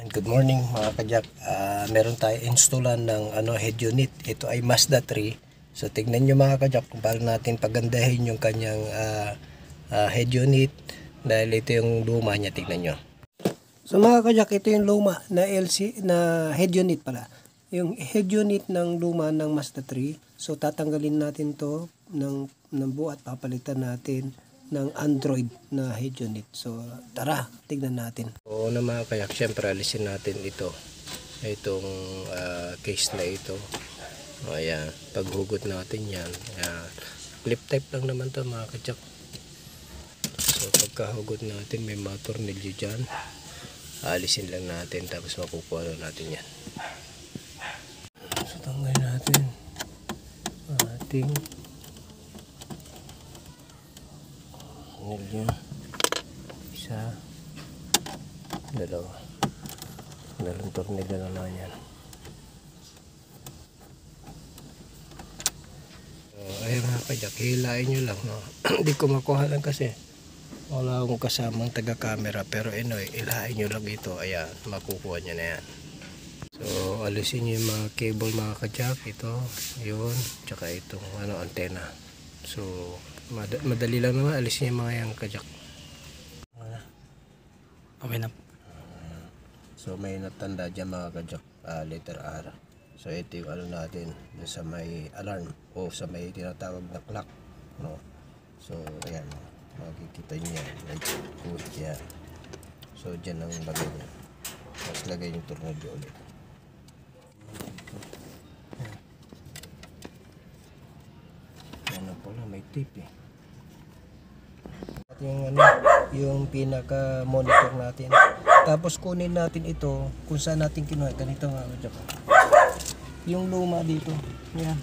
And good morning mga kajak. Meron tayo installan ng head unit. Ito ay Mazda 3. So tignan nyo mga kajak kung paano natin pagandahin yung kanyang head unit. Dahil ito yung luma niya, tignan nyo. So mga kajak, ito yung luma na head unit pala. Yung head unit ng luma ng Mazda 3. So tatanggalin natin to ng buo at papalitan natin ng Android na head unit. So tara, tignan natin. Oo na mga kayak, syempre alisin natin ito. Itong case na ito. Ayan, paghugot natin yan. Ayan. Clip type lang naman to mga kayak. So pagkahugot natin, may mga tornilyo dyan. Alisin lang natin, tapos makukuha natin yan. So tanggalin natin ating tornilyo. Isa, dalawa. Dalawang tornilyo na naman yan. So, ayun mga kajak, hilain nyo lang. No? Hindi ko makuha lang kasi wala akong kasamang taga-camera. Pero hilain nyo lang ito. Ayan, makukuha nyo na yan. So, alisin nyo yung mga cable mga kajak. Ito, yun, tsaka itong antena. So, madali lang naman, alisin yung mga yung kajak. Okay na. So may natanda dyan mga kajak, letter R. So ito yung natin sa may alarm o sa may tinatawag na clock, no? So ayan, makikita nyo yan, yan. So dyan ang lagay nyo, tapos lagay yung tornilyo ulit. Yan na pala, may tape eh. Yung pinaka monitor natin, tapos kunin natin ito kung saan natin kinuha. Ganito nga yung luma dito, yan,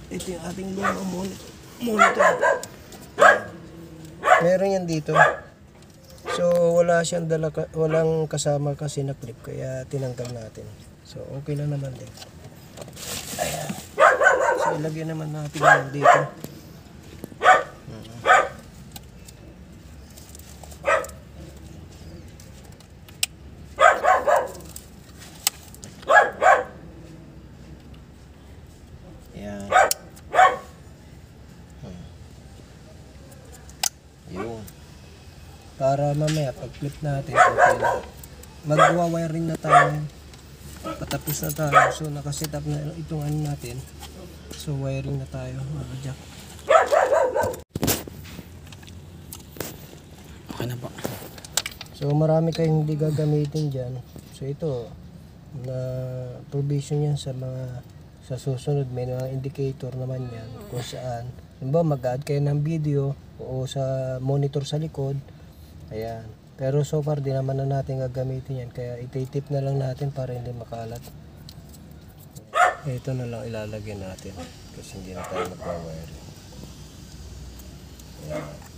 ito yung ating luma monitor. Meron yan dito, so wala siyang walang kasama kasi na clip, kaya tinanggal natin. So okay lang naman din. Ayan, so ilagay naman natin yan dito. Yan. Yun. Para mamaya pag flip natin, okay na. Magwa-wiring na tayo. Patapos na tayo. So nakaset up na itong natin. So wiring na tayo, mga jack. Okay na po. So marami kayong hindi gagamitin dyan. So ito na provision yan sa mga sa susunod, may mga indicator naman yan kung saan mag-add kayo ng video o sa monitor sa likod. Ayan, pero so far di naman na natin gagamitin yan, kaya ititip na lang natin para hindi makalat. Ito na lang ilalagay natin kasi hindi na tayo magwa-wire. Ayan.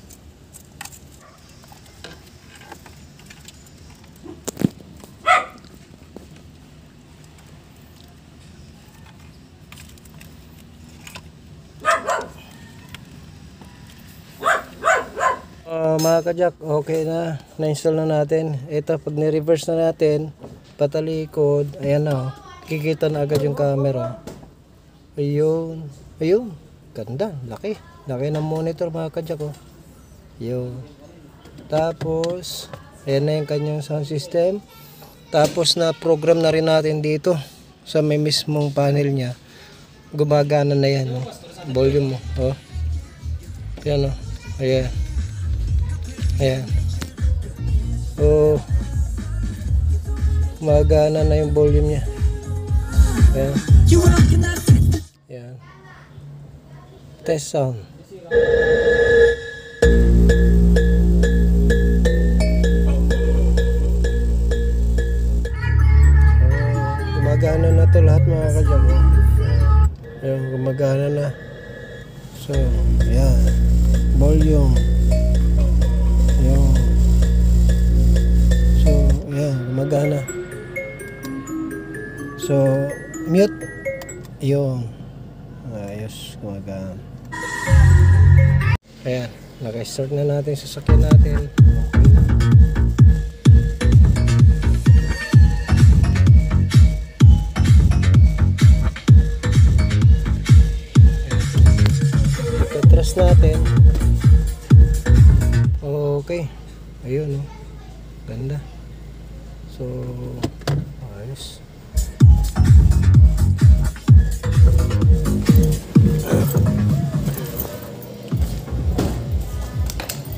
Mga kajak, okay na, na-install na natin. Ito, pag ni-reverse na natin patalikod, ayan na, kikita na agad yung camera. Ayun, ayun, ganda, laki ng monitor mga kajak. Ayun, tapos ayan na yung kanyang sound system. Tapos na program na rin natin dito sa may mismong panel nya, gumagana na yan, volume mo, ayan, ayan. Ayan. So, magana na yung volume niya. Ayan. Ayan. Test sound. Gumagana na to lahat mga kajam. Ayan, gumagana na. So, ayan. Volume. So, ayan, gumagana. So, mute. Yun. Ayos, gumagana. Ayan, naka-start na natin sa sasakyan natin. Okay. Ayun, oh. Ganda. So, ayos.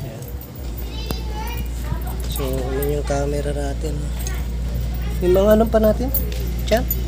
Ayan. So, yun yung camera natin. Yung mga ano pa natin? Chan?